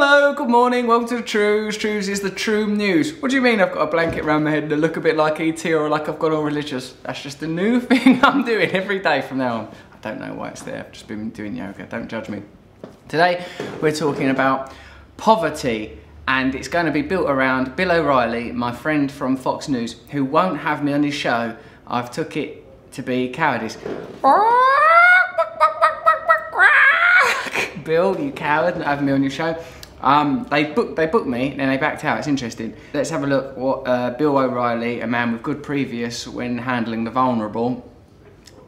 Hello, good morning, welcome to the Trews. Trews is the true news. What do you mean I've got a blanket around my head that look a bit like ET or like I've got all religious? That's just a new thing I'm doing every day from now on. I don't know why it's there, I've just been doing yoga, don't judge me. Today we're talking about poverty, and it's going to be built around Bill O'Reilly, my friend from Fox News, who won't have me on his show. I've took it to be cowardice. Bill, you coward, not having me on your show. They booked me, and then they backed out. It's interesting. Let's have a look what Bill O'Reilly, a man with good previous when handling the vulnerable,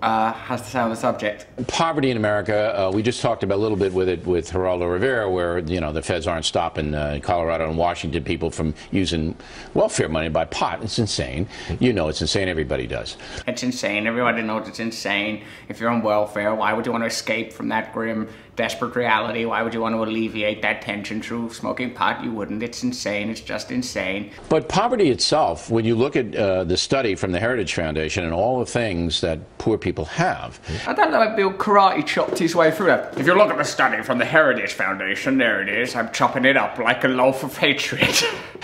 has to say on the subject. Poverty in America, we just talked about a little bit with it with Geraldo Rivera, where, you know, the feds aren't stopping Colorado and Washington people from using welfare money to buy pot. It's insane. You know it's insane. Everybody does. It's insane. Everybody knows it's insane. If you're on welfare, why would you want to escape from that grim, desperate reality? Why would you want to alleviate that tension through smoking pot? You wouldn't. It's insane. It's just insane. But poverty itself, when you look at the study from the Heritage Foundation and all the things that poor people have. I don't know if Bill karate chopped his way through that. If you look at the study from the Heritage Foundation, there it is. I'm chopping it up like a loaf of hatred.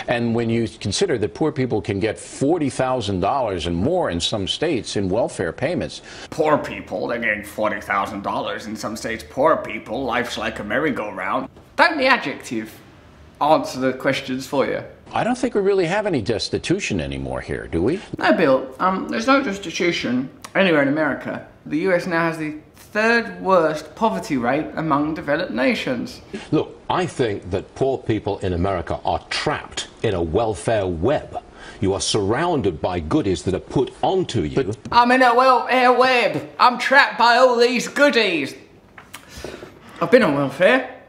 And when you consider that poor people can get $40,000 and more in some states in welfare payments. Poor people, they're getting $40,000 in some states. Poor people, life's like a merry-go-round. Don't the adjective answer the questions for you? I don't think we really have any destitution anymore here, do we? No, Bill. There's no destitution anywhere in America. The US now has the third worst poverty rate among developed nations. Look, I think that poor people in America are trapped in a welfare web. You are surrounded by goodies that are put onto you. But I'm in a welfare web. I'm trapped by all these goodies. I've been on welfare.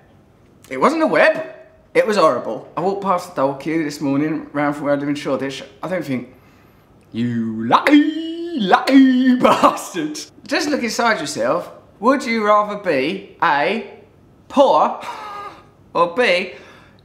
It wasn't a web. It was horrible. I walked past the dole queue this morning, round from where I live in Shoreditch. I don't think, you lucky bastards. Just look inside yourself. Would you rather be A, poor, or B,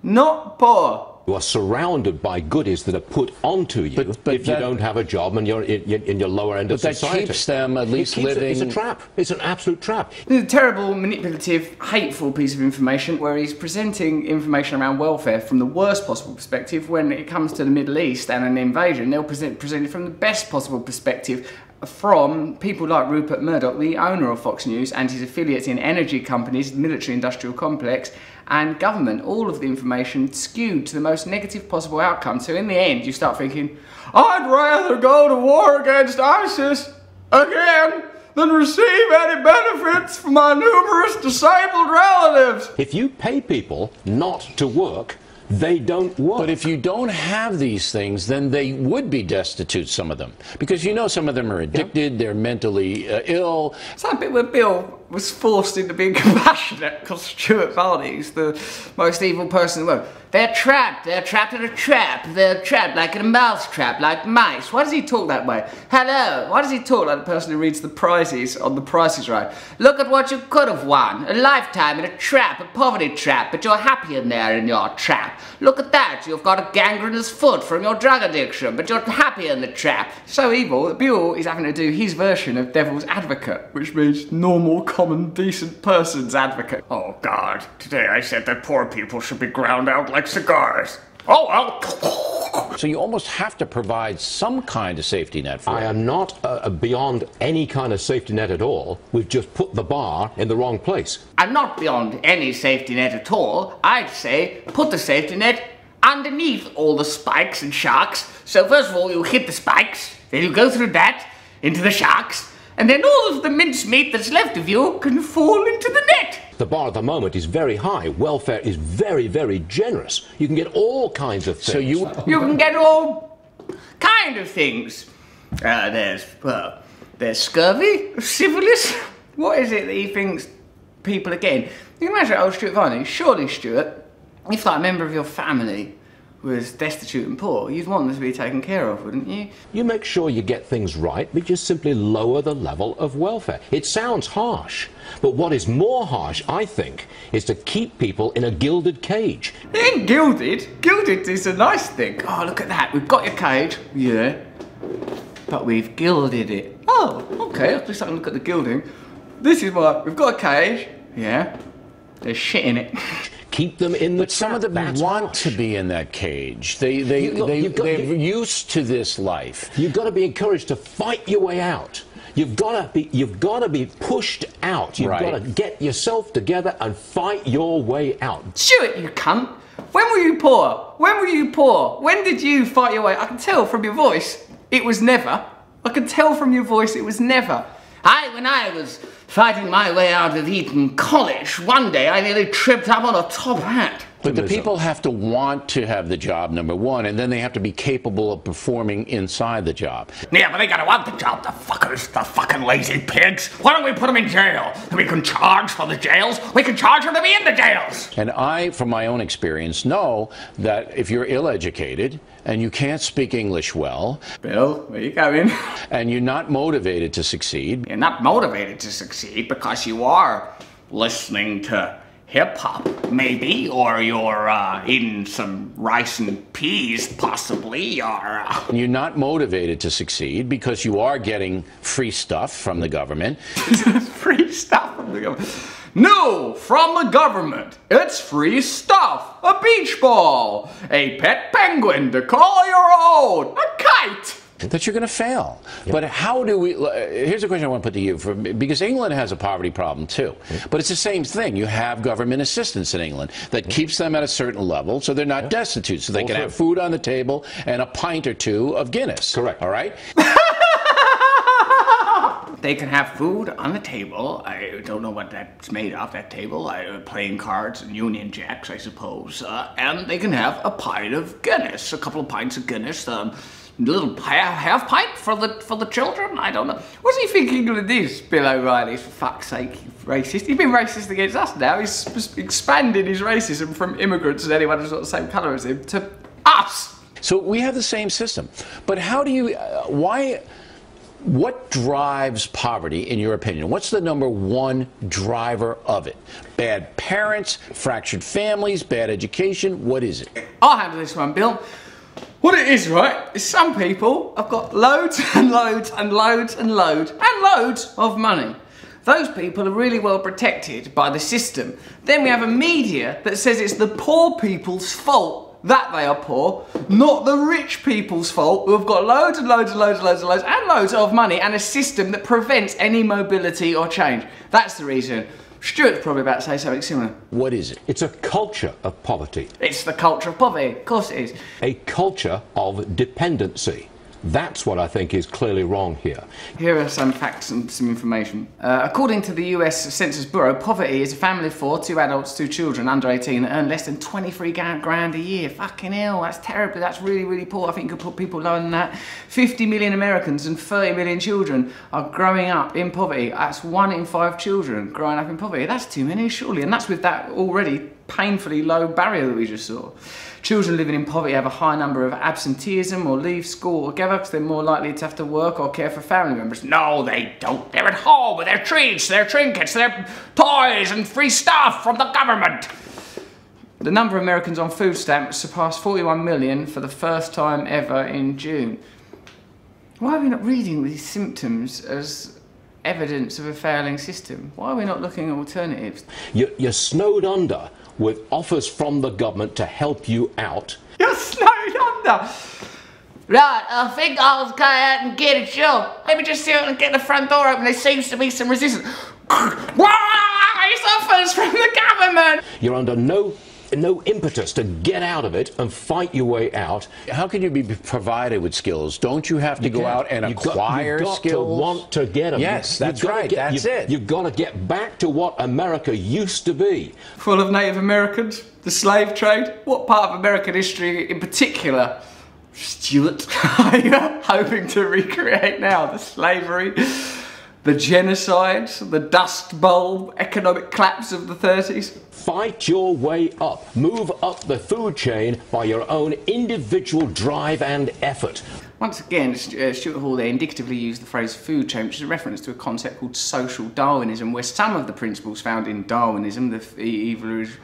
not poor? you are surrounded by goodies that are put onto you but if you don't have a job and you're in your lower end of society. But that keeps them at least living... It's a trap. It's an absolute trap. It's a terrible, manipulative, hateful piece of information where he's presenting information around welfare from the worst possible perspective. When it comes to the Middle East and an invasion, they'll present it from the best possible perspective from people like Rupert Murdoch, the owner of Fox News, and his affiliates in energy companies, military-industrial complex, and government. All of the information skewed to the most negative possible outcome. So in the end, you start thinking, I'd rather go to war against ISIS again than receive any benefits from my numerous disabled relatives. If you pay people not to work, they don't work. But if you don't have these things, then they would be destitute, some of them. Because you know some of them are addicted, they're mentally ill. It's that bit where Bill was forced into being compassionate because Stuart Varney's the most evil person in the world. They're trapped in a trap, they're trapped like in a mouse trap, like mice. Why does he talk that way? Hello, why does he talk like the person who reads the prizes on The Price is Right? Look at what you could have won, a lifetime in a trap, a poverty trap, but you're happy in there in your trap. Look at that, you've got a gangrenous foot from your drug addiction, but you're happy in the trap. So evil that Bill is having to do his version of Devil's Advocate, which means normal, common, decent person's advocate. Oh God, today I said that poor people should be ground out like cigars. Oh well. So you almost have to provide some kind of safety net for I it. am not beyond any kind of safety net at all. We've just put the bar in the wrong place. I'm not beyond any safety net at all. I'd say put the safety net underneath all the spikes and sharks. So first of all, you hit the spikes, then you go through that into the sharks, and then all of the mincemeat that's left of you can fall into the net. The bar at the moment is very high. Welfare is very, very generous. You can get all kinds of things. So you can get all kind of things. There's scurvy, syphilis. What is it that he thinks people are getting? You can imagine old Stuart Varney. Surely, Stuart, if like a member of your family was destitute and poor, you'd want them to be taken care of, wouldn't you? You make sure you get things right, but just simply lower the level of welfare. It sounds harsh, but what is more harsh, I think, is to keep people in a gilded cage. It ain't gilded. Gilded is a nice thing. Oh, look at that. We've got your cage. Yeah. But we've gilded it. Oh, okay. Let's just have a look at the gilding. This is why we've got a cage. Yeah. There's shit in it. keep them in the But some of them That's want harsh. to be in that cage. They're used to this life. You've got to be encouraged to fight your way out. You've got to be pushed out. You've got to get yourself together and fight your way out. Stuart, you cunt. When were you poor? When were you poor? When did you fight your way? I can tell from your voice, it was never. I can tell from your voice, it was never. When I was fighting my way out of Eton College, one day I nearly tripped up on a top hat. But the people have to want to have the job, number one, and then they have to be capable of performing inside the job. Yeah, but they gotta want the job, the fuckers, the fucking lazy pigs. Why don't we put them in jail? And we can charge for the jails. We can charge them to be in the jails. And I, from my own experience, know that if you're ill-educated and you can't speak English well... Bill, where you going? ...and you're not motivated to succeed... You're not motivated to succeed because you are listening to hip-hop, maybe, or you're eating some rice and peas, possibly, or... You're not motivated to succeed because you are getting free stuff from the government. Free stuff from the government? No, from the government. It's free stuff. A beach ball, a pet penguin to call your own, a kite. That you're going to fail. Yep. But how do we... Here's a question I want to put to you, because England has a poverty problem too. But it's the same thing. You have government assistance in England that keeps them at a certain level so they're not destitute, so they can have food on the table and a pint or two of Guinness. Correct. All right? They can have food on the table. I don't know what that's made of, that table. Playing cards and Union Jacks, I suppose. And they can have a pint of Guinness, a couple of pints of Guinness. Little half pint for the children? I don't know. What's he thinking England is, Bill O'Reilly? For fuck's sake, racist. He's been racist against us now. He's expanded his racism from immigrants and anyone who's got the same colour as him to us. So we have the same system. But how do you... What drives poverty, in your opinion? What's the number one driver of it? Bad parents, fractured families, bad education? What is it? I'll handle this one, Bill. What it is, right, is some people have got loads and loads and loads and loads and loads of money. Those people are really well protected by the system. Then we have a media that says it's the poor people's fault that they are poor, not the rich people's fault who have got loads and loads and loads and loads and loads and loads of money and a system that prevents any mobility or change. That's the reason. Stuart's probably about to say something similar. What is it? It's a culture of poverty. It's the culture of poverty. Of course it is. A culture of dependency. That's what I think is clearly wrong here. Here are some facts and some information. According to the US Census Bureau, poverty is a family of 4, 2 adults, 2 children under 18 that earn less than 23 grand a year. Fucking hell, that's terrible. That's really, really poor. I think you could put people lower than that. 50 million Americans and 30 million children are growing up in poverty. That's 1 in 5 children growing up in poverty. That's too many, surely. And that's with that already painfully low barrier that we just saw. Children living in poverty have a high number of absenteeism or leave school altogether because they're more likely to have to work or care for family members. No, they don't. They're at home with their treats, their trinkets, their toys and free stuff from the government. The number of Americans on food stamps surpassed 41 million for the first time ever in June. Why are we not reading these symptoms as evidence of a failing system? Why are we not looking at alternatives? You're snowed under with offers from the government to help you out. You're snowed under! Right, I think I'll go out and get a job. Let me just see if I can get the front door open. There seems to be some resistance. It's offers from the government! You're under no impetus to get out of it and fight your way out. How can you be provided with skills? Don't you have to go out and acquire skills? You've got to want to get them. Yes, that's right. That's it. You've got to get back to what America used to be. Full of Native Americans, the slave trade. What part of American history in particular, Stuart, are you hoping to recreate now? The slavery, the genocide, the Dust Bowl economic collapse of the 30s? Fight your way up. Move up the food chain by your own individual drive and effort. Once again, Stuart Hall there indicatively used the phrase food chain, which is a reference to a concept called social Darwinism, where some of the principles found in Darwinism, the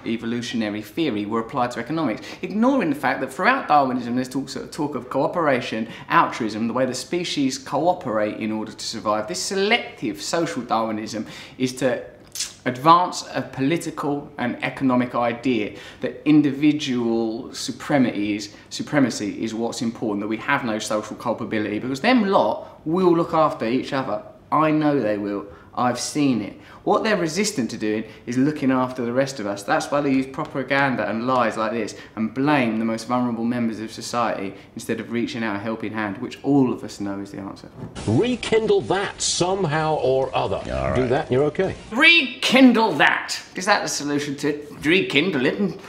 evolutionary theory, were applied to economics, ignoring the fact that throughout Darwinism there's talk of cooperation, altruism, the way the species cooperate in order to survive. This selective social Darwinism is to advance a political and economic idea that individual supremacy is what's important, that we have no social culpability, because them lot will look after each other. I know they will. I've seen it. What they're resistant to doing is looking after the rest of us. That's why they use propaganda and lies like this and blame the most vulnerable members of society instead of reaching out a helping hand, which all of us know is the answer. Rekindle that somehow or other. All right. Do that and you're okay. Rekindle that. Is that the solution to it? Rekindle it and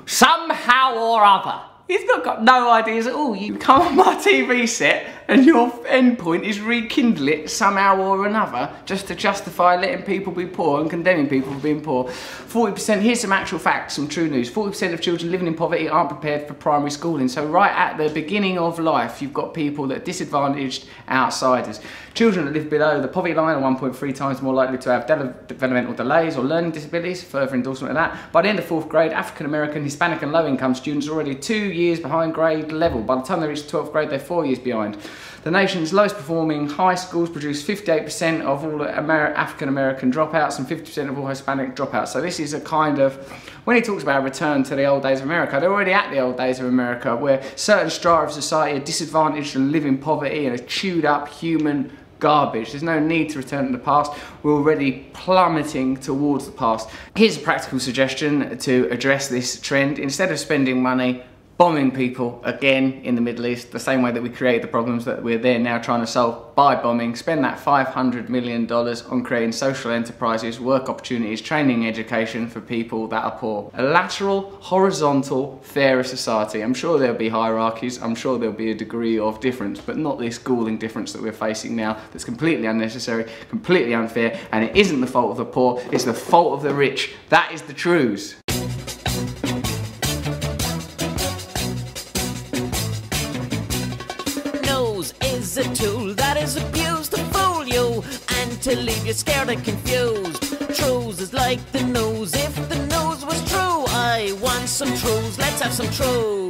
somehow or other. You've not got no ideas at all. You come on my TV set and your end point is rekindle it somehow or another just to justify letting people be poor and condemning people for being poor. 40%, here's some actual facts, some true news. 40% of children living in poverty aren't prepared for primary schooling. So right at the beginning of life, you've got people that are disadvantaged outsiders. Children that live below the poverty line are 1.3 times more likely to have developmental delays or learning disabilities, further endorsement of that. By the end of 4th grade, African American, Hispanic and low-income students are already 2 years behind grade level. By the time they reach 12th grade, they're 4 years behind. The nation's lowest performing high schools produce 58% of all African American dropouts and 50% of all Hispanic dropouts. So this is a kind of, when he talks about a return to the old days of America, they're already at the old days of America where certain strata of society are disadvantaged and live in poverty and are chewed up human garbage. There's no need to return to the past. We're already plummeting towards the past. Here's a practical suggestion to address this trend. Instead of spending money bombing people again in the Middle East, the same way that we created the problems that we're there now trying to solve by bombing, spend that $500 million on creating social enterprises, work opportunities, training, education for people that are poor. A lateral, horizontal, fairer society. I'm sure there'll be hierarchies, I'm sure there'll be a degree of difference, but not this galling difference that we're facing now that's completely unnecessary, completely unfair, and it isn't the fault of the poor, it's the fault of the rich. That is the Trews. Is a tool that is abused to fool you and to leave you scared and confused. Trews is like the news. If the news was true, I want some Trews. Let's have some Trews.